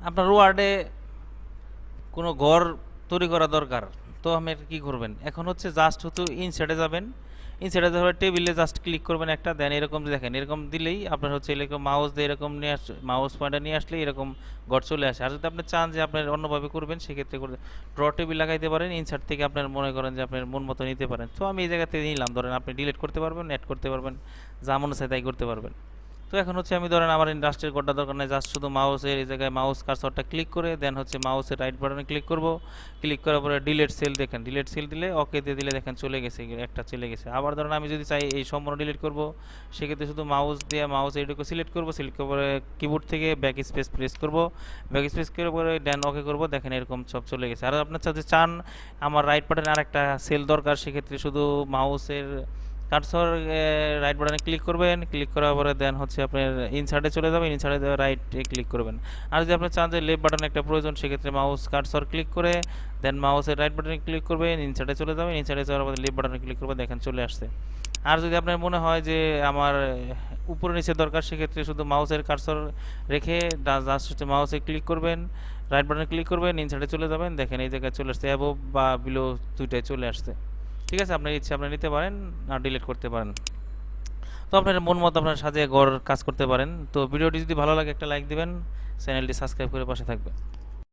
আপনার ওয়ার্ডে কোনো ঘর তৈরি করা দরকার, তো আপনি কি করবেন? এখন হচ্ছে জাস্ট হতো ইনসাইডে যাবেন, ইনসাইডে যাওয়ার টেবিলে জাস্ট ক্লিক করবেন একটা, দেন এরকম দেখেন, এরকম দিলেই আপনার হচ্ছে এরকম মাউস দিয়ে এরকম নিয়ে মাউস পয়েন্টার নিয়ে আসলে এরকম ঘর চলে আসে। আর যদি আপনি চান যে আপনার অন্যভাবে করবেন, সেক্ষেত্রে ড্র টেবিল লাগাইতে পারেন, ইনসার্ট থেকে আপনার মনে করেন যে আপনার মন মতো নিতে পারেন। তো আমি এই জায়গাতে নিলাম, ধরেন আপনি ডিলিট করতে পারবেন, অ্যাড করতে পারবেন, যা মনে চায় তাই করতে পারবেন। তো এখন হচ্ছে আমি ধরেন আমার ইন্ডাস্ট্রির কোডটা দরকার নেই, জাস্ট শুধু মাউসের এই জায়গায় মাউস কার্সরটা ক্লিক করে দেন হচ্ছে মাউসের রাইট বাটনে ক্লিক করব। ক্লিক করার পরে ডিলিট সেল, দেখেন ডিলিট সেল দিলে ওকে দিয়ে দিলে দেখেন চলে গেছে, একটা চলে গেছে। আবার ধরেন আমি যদি চাই এই সম্পূর্ণ ডিলিট করব, সেক্ষেত্রে শুধু মাউস দিয়ে মাউস এইটুকু সিলেক্ট করব, সিলেক্ট করার পরে কিবোর্ড থেকে ব্যাক স্পেস প্রেস করব, ব্যাক স্পেস করার পরে দেন ওকে করব, দেখেন এরকম সব চলে গেছে। আর আপনার যদি চান আমার রাইট বাটনে আর একটা সেল দরকার, সেক্ষেত্রে শুধু মাউসের কার্সর রাইট বাটনে ক্লিক করবেন, ক্লিক করার পরে দেন হচ্ছে আপনার ইনসার্টে চলে যাবেন, ইনসার্টে রাইটে ক্লিক করবেন। আর যদি আপনি চান যে লেফট বাটনে একটা প্রয়োজন, সেক্ষেত্রে মাউস কার্সর ক্লিক করে দেন মাউসের রাইট বাটনে ক্লিক করবেন, ইনসার্টে চলে যাবেন, ইনসার্টে যাওয়ার পরে লেফট বাটনে ক্লিক করবেন, দেখেন চলে আসছে। আর যদি আপনার মনে হয় যে আমার উপরে নিচে দরকার, সেক্ষেত্রে শুধু মাউসের কার্সর রেখে জাস্ট হচ্ছে মাউসে ক্লিক করবেন, রাইট বাটনে ক্লিক করবেন, ইনসার্টে চলে যাবেন, দেখেন এই জায়গায় চলে আসছে, অ্যাবোভ বা বিলো দুইটাই চলে আসছে। ঠিক আছে, আপনার ইচ্ছে আপনি নিতে পারেন আর ডিলিট করতে পারেন। তো আপনার মন মতো আপনার সাজিয়ে ঘর কাজ করতে পারেন। তো ভিডিওটি যদি ভালো লাগে একটা লাইক দিবেন, চ্যানেলটি সাবস্ক্রাইব করে পাশে থাকবেন।